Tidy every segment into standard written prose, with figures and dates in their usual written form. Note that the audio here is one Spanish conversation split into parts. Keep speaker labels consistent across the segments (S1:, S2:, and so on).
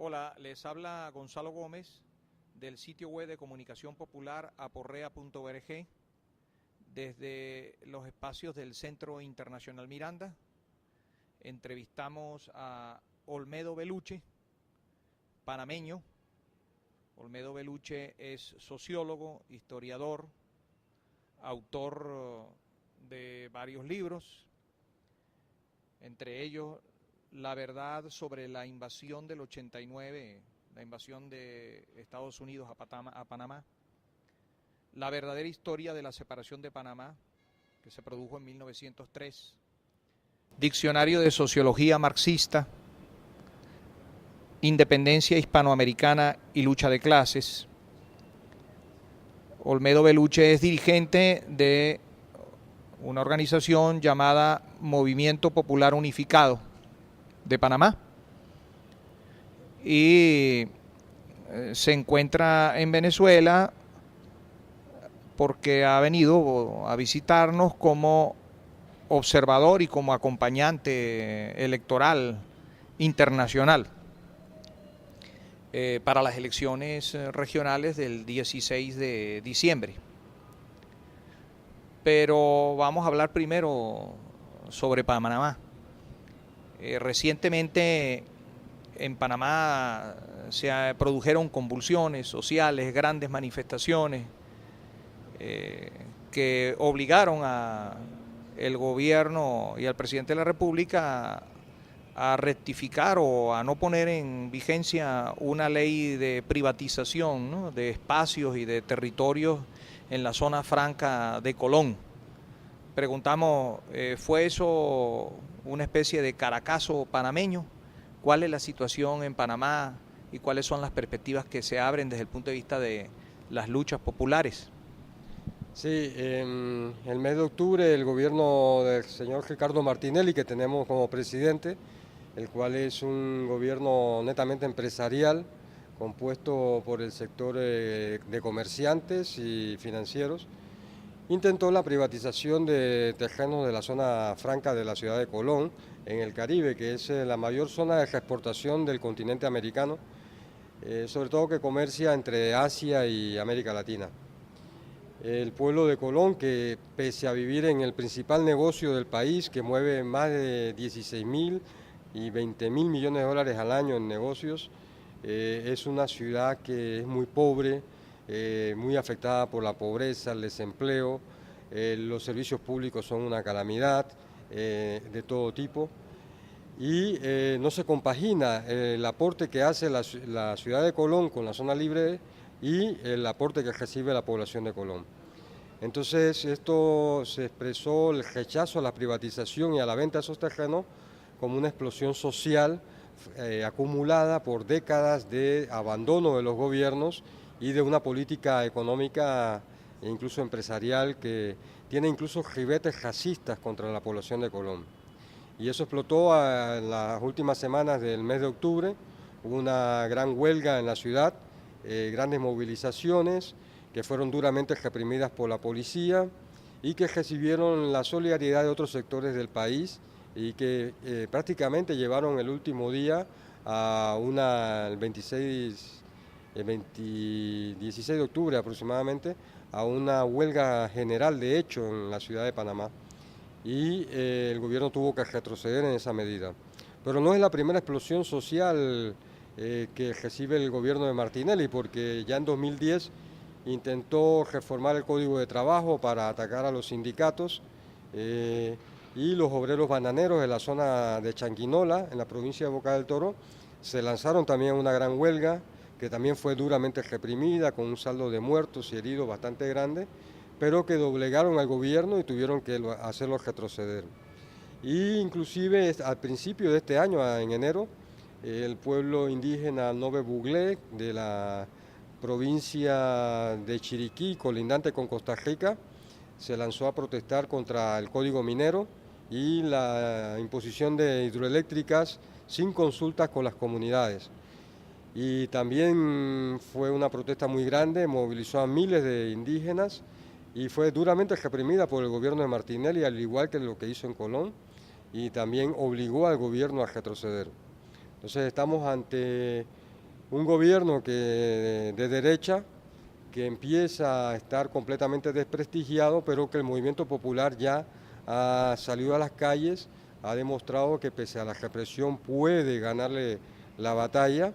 S1: Hola, les habla Gonzalo Gómez del sitio web de comunicación popular aporrea.org desde los espacios del Centro Internacional Miranda. Entrevistamos a Olmedo Beluche, panameño. Olmedo Beluche es sociólogo, historiador, autor de varios libros, entre ellos La verdad sobre la invasión del 89, la invasión de Estados Unidos a Panamá, La verdadera historia de la separación de Panamá, que se produjo en 1903, Diccionario de Sociología Marxista, Independencia Hispanoamericana y Lucha de Clases. Olmedo Beluche es dirigente de una organización llamada Movimiento Popular Unificado de Panamá y se encuentra en Venezuela porque ha venido a visitarnos como observador y como acompañante electoral internacional para las elecciones regionales del 16 de diciembre. Pero vamos a hablar primero sobre Panamá. Recientemente en Panamá se produjeron convulsiones sociales, grandes manifestaciones que obligaron al gobierno y al presidente de la República a rectificar o a no poner en vigencia una ley de privatización, ¿no?, de espacios y de territorios en la zona franca de Colón. Preguntamos, ¿fue eso una especie de Caracazo panameño? ¿Cuál es la situación en Panamá y cuáles son las perspectivas que se abren desde el punto de vista de las luchas populares?
S2: Sí, en el mes de octubre el gobierno del señor Ricardo Martinelli, que tenemos como presidente, el cual es un gobierno netamente empresarial, compuesto por el sector de comerciantes y financieros, intentó la privatización de terrenos de la zona franca de la ciudad de Colón, en el Caribe, que es la mayor zona de exportación del continente americano, sobre todo que comercia entre Asia y América Latina. El pueblo de Colón, que pese a vivir en el principal negocio del país, que mueve más de 16.000 y 20.000 millones de dólares al año en negocios, es una ciudad que es muy pobre, muy afectada por la pobreza, el desempleo, los servicios públicos son una calamidad de todo tipo y no se compagina el aporte que hace la ciudad de Colón con la zona libre y el aporte que recibe la población de Colón. Entonces esto se expresó el rechazo a la privatización y a la venta de esos terrenos como una explosión social acumulada por décadas de abandono de los gobiernos y de una política económica e incluso empresarial que tiene incluso ribetes racistas contra la población de Colón. Y eso explotó en las últimas semanas del mes de octubre, hubo una gran huelga en la ciudad, grandes movilizaciones que fueron duramente reprimidas por la policía y que recibieron la solidaridad de otros sectores del país y que prácticamente llevaron el último día a el 16 de octubre aproximadamente, a una huelga general de hecho en la ciudad de Panamá. Y el gobierno tuvo que retroceder en esa medida. Pero no es la primera explosión social que recibe el gobierno de Martinelli, porque ya en 2010 intentó reformar el Código de Trabajo para atacar a los sindicatos y los obreros bananeros de la zona de Changuinola, en la provincia de Boca del Toro, se lanzaron también una gran huelga que también fue duramente reprimida, con un saldo de muertos y heridos bastante grande, pero que doblegaron al gobierno y tuvieron que hacerlo retroceder. Y inclusive al principio de este año, en enero, el pueblo indígena Nove Buglé de la provincia de Chiriquí, colindante con Costa Rica, se lanzó a protestar contra el código minero y la imposición de hidroeléctricas sin consultas con las comunidades. Y también fue una protesta muy grande, movilizó a miles de indígenas y fue duramente reprimida por el gobierno de Martinelli, al igual que lo que hizo en Colón, y también obligó al gobierno a retroceder. Entonces estamos ante un gobierno de derecha que empieza a estar completamente desprestigiado, pero que el movimiento popular ya ha salido a las calles, ha demostrado que pese a la represión puede ganarle la batalla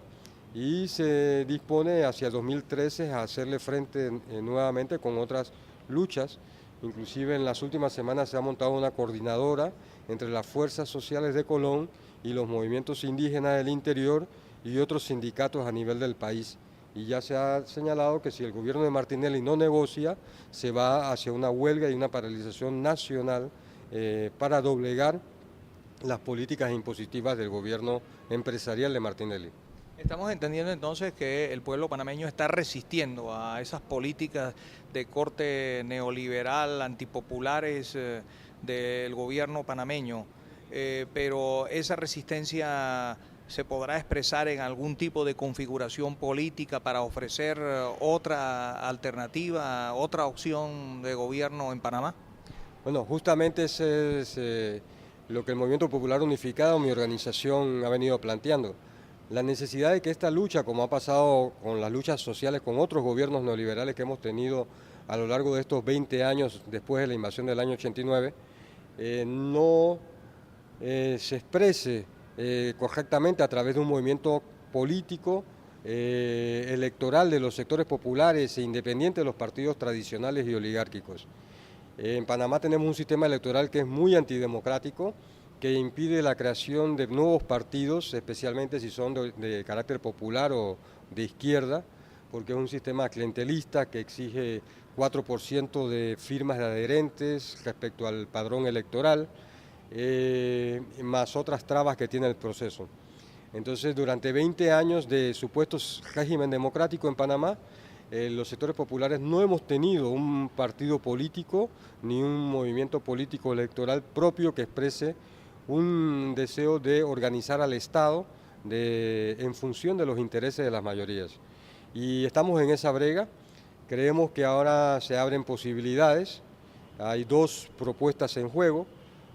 S2: y se dispone hacia 2013 a hacerle frente nuevamente con otras luchas. Inclusive en las últimas semanas se ha montado una coordinadora entre las fuerzas sociales de Colón y los movimientos indígenas del interior y otros sindicatos a nivel del país. Y ya se ha señalado que si el gobierno de Martinelli no negocia, se va hacia una huelga y una paralización nacional para doblegar las políticas impositivas del gobierno empresarial de Martinelli.
S1: Estamos entendiendo entonces que el pueblo panameño está resistiendo a esas políticas de corte neoliberal, antipopulares del gobierno panameño, pero esa resistencia se podrá expresar en algún tipo de configuración política para ofrecer otra alternativa, otra opción de gobierno en Panamá.
S2: Bueno, justamente ese es lo que el Movimiento Popular Unificado, mi organización, ha venido planteando. La necesidad de que esta lucha, como ha pasado con las luchas sociales con otros gobiernos neoliberales que hemos tenido a lo largo de estos 20 años después de la invasión del año 89, no se exprese correctamente a través de un movimiento político electoral de los sectores populares e independiente de los partidos tradicionales y oligárquicos. En Panamá tenemos un sistema electoral que es muy antidemocrático, que impide la creación de nuevos partidos, especialmente si son de carácter popular o de izquierda, porque es un sistema clientelista que exige 4% de firmas de adherentes respecto al padrón electoral, más otras trabas que tiene el proceso. Entonces, durante 20 años de supuesto régimen democrático en Panamá, los sectores populares no hemos tenido un partido político ni un movimiento político electoral propio que exprese un deseo de organizar al Estado en función de los intereses de las mayorías. Y estamos en esa brega, creemos que ahora se abren posibilidades, hay dos propuestas en juego,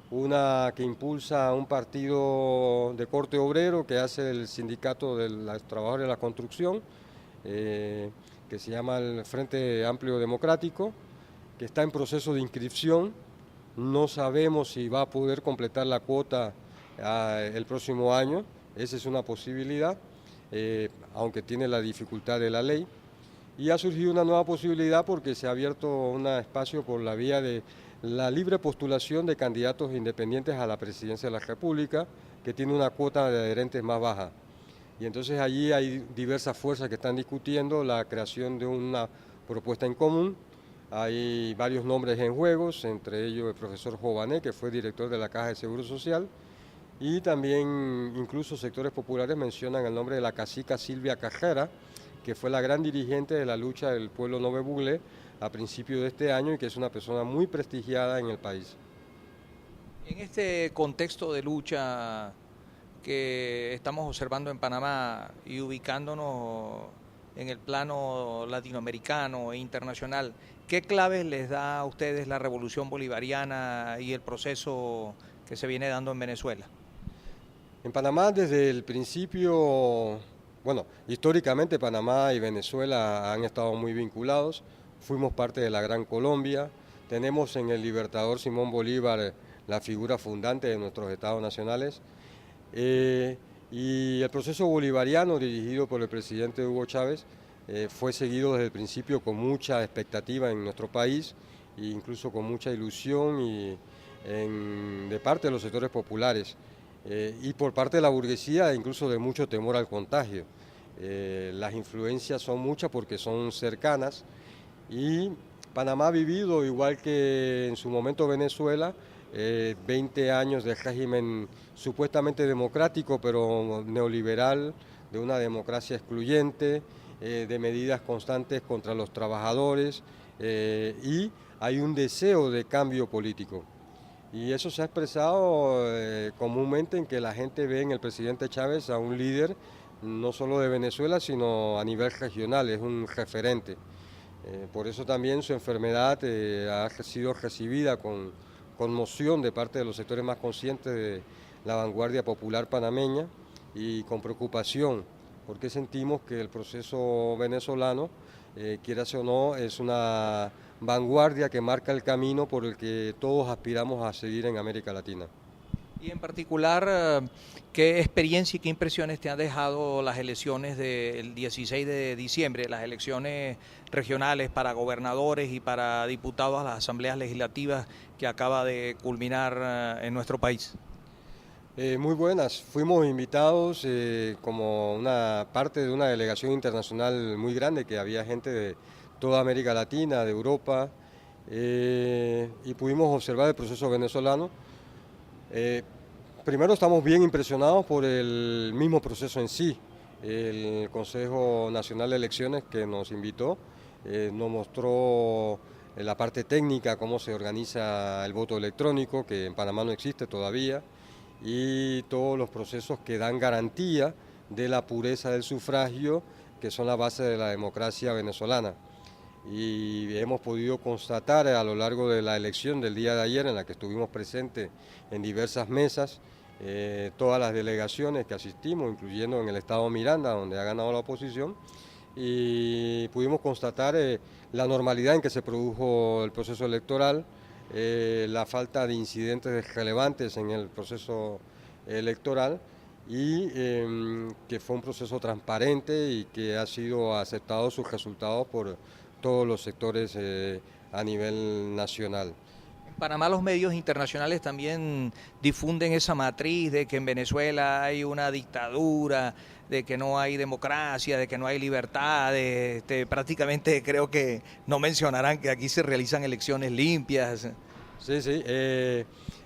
S2: una que impulsa un partido de corte obrero que hace el sindicato de los trabajadores de la construcción, que se llama el Frente Amplio Democrático, que está en proceso de inscripción. No sabemos si va a poder completar la cuota el próximo año, esa es una posibilidad, aunque tiene la dificultad de la ley. Y ha surgido una nueva posibilidad porque se ha abierto un espacio por la vía de la libre postulación de candidatos independientes a la presidencia de la República, que tiene una cuota de adherentes más baja. Y entonces allí hay diversas fuerzas que están discutiendo la creación de una propuesta en común. Hay varios nombres en juegos, entre ellos el profesor Jované, que fue director de la Caja de Seguro Social, y también incluso sectores populares mencionan el nombre de la cacica Silvia Cajera, que fue la gran dirigente de la lucha del pueblo Nove Buglé a principios de este año y que es una persona muy prestigiada en el país.
S1: En este contexto de lucha que estamos observando en Panamá y ubicándonos en el plano latinoamericano e internacional, ¿qué claves les da a ustedes la revolución bolivariana y el proceso que se viene dando en Venezuela?
S2: En Panamá desde el principio, bueno, históricamente Panamá y Venezuela han estado muy vinculados, fuimos parte de la Gran Colombia, tenemos en el libertador Simón Bolívar la figura fundante de nuestros estados nacionales, y el proceso bolivariano dirigido por el presidente Hugo Chávez fue seguido desde el principio con mucha expectativa en nuestro país e incluso con mucha ilusión de parte de los sectores populares y por parte de la burguesía incluso de mucho temor al contagio. Las influencias son muchas porque son cercanas y Panamá ha vivido, igual que en su momento Venezuela, 20 años de régimen supuestamente democrático, pero neoliberal, de una democracia excluyente, de medidas constantes contra los trabajadores y hay un deseo de cambio político. Y eso se ha expresado comúnmente en que la gente ve en el presidente Chávez a un líder no solo de Venezuela, sino a nivel regional, es un referente. Por eso también su enfermedad ha sido recibida con conmoción de parte de los sectores más conscientes de la vanguardia popular panameña y con preocupación porque sentimos que el proceso venezolano, quieras o no, es una vanguardia que marca el camino por el que todos aspiramos a seguir en América Latina.
S1: Y en particular, ¿qué experiencia y qué impresiones te han dejado las elecciones del 16 de diciembre, las elecciones regionales para gobernadores y para diputados a las asambleas legislativas que acaba de culminar en nuestro país?
S2: Muy buenas, fuimos invitados como una parte de una delegación internacional muy grande, que había gente de toda América Latina, de Europa, y pudimos observar el proceso venezolano. Primero estamos bien impresionados por el mismo proceso en sí. El Consejo Nacional de Elecciones que nos invitó nos mostró la parte técnica, cómo se organiza el voto electrónico, que en Panamá no existe todavía, y todos los procesos que dan garantía de la pureza del sufragio, que son la base de la democracia venezolana. Y hemos podido constatar a lo largo de la elección del día de ayer, en la que estuvimos presentes en diversas mesas, todas las delegaciones que asistimos, incluyendo en el estado Miranda, donde ha ganado la oposición, y pudimos constatar la normalidad en que se produjo el proceso electoral, la falta de incidentes relevantes en el proceso electoral, y que fue un proceso transparente y que ha sido aceptado sus resultados por todos los sectores a nivel nacional.
S1: En Panamá los medios internacionales también difunden esa matriz de que en Venezuela hay una dictadura, de que no hay democracia, de que no hay libertad, prácticamente creo que no mencionarán que aquí se realizan elecciones limpias.
S2: Sí, sí.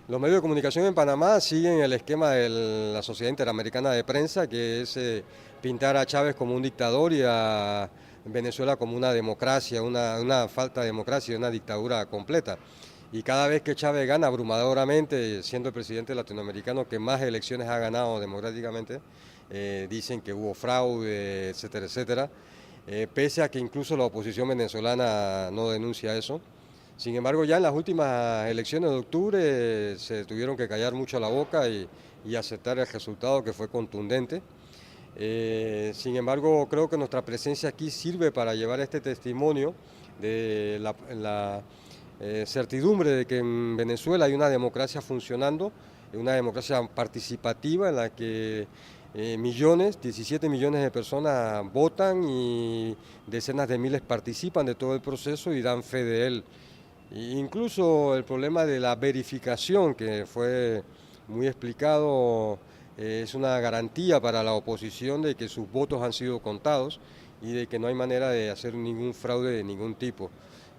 S2: Los medios de comunicación en Panamá siguen el esquema de la Sociedad Interamericana de Prensa, que es pintar a Chávez como un dictador y a Venezuela como una democracia, una falta de democracia, una dictadura completa. Y cada vez que Chávez gana abrumadoramente, siendo el presidente latinoamericano que más elecciones ha ganado democráticamente, dicen que hubo fraude, etcétera, etcétera, pese a que incluso la oposición venezolana no denuncia eso. Sin embargo, ya en las últimas elecciones de octubre se tuvieron que callar mucho la boca y aceptar el resultado, que fue contundente. Sin embargo, creo que nuestra presencia aquí sirve para llevar este testimonio de la certidumbre de que en Venezuela hay una democracia funcionando, una democracia participativa en la que 17 millones de personas votan y decenas de miles participan de todo el proceso y dan fe de él. Incluso el problema de la verificación, que fue muy explicado, es una garantía para la oposición de que sus votos han sido contados y de que no hay manera de hacer ningún fraude de ningún tipo.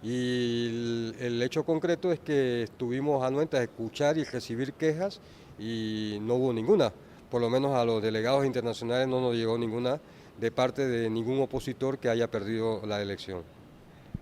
S2: Y el hecho concreto es que estuvimos anuentes a escuchar y recibir quejas y no hubo ninguna. Por lo menos a los delegados internacionales no nos llegó ninguna de parte de ningún opositor que haya perdido la elección.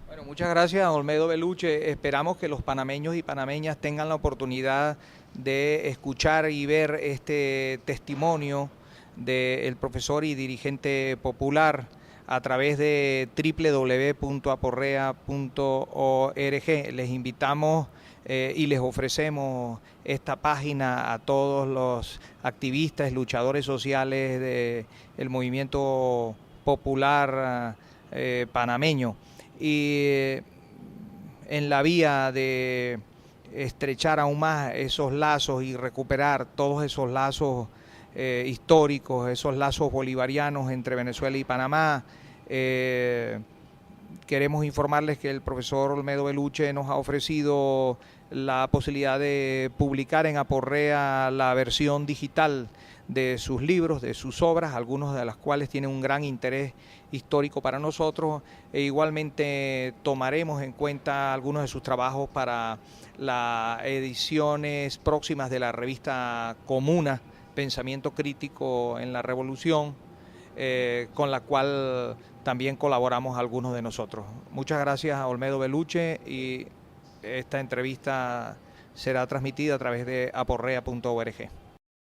S1: Bueno, muchas gracias, Olmedo Beluche. Esperamos que los panameños y panameñas tengan la oportunidad de escuchar y ver este testimonio del profesor y dirigente popular a través de www.aporrea.org. Les invitamos y les ofrecemos esta página a todos los activistas, luchadores sociales del movimiento popular panameño. Y en la vía de estrechar aún más esos lazos y recuperar todos esos lazos históricos, esos lazos bolivarianos entre Venezuela y Panamá, queremos informarles que el profesor Olmedo Beluche nos ha ofrecido la posibilidad de publicar en Aporrea la versión digital de sus libros, de sus obras, algunos de las cuales tienen un gran interés histórico para nosotros, e igualmente tomaremos en cuenta algunos de sus trabajos para las ediciones próximas de la revista Comuna, Pensamiento Crítico en la Revolución, con la cual también colaboramos algunos de nosotros. Muchas gracias a Olmedo Beluche, y esta entrevista será transmitida a través de aporrea.org.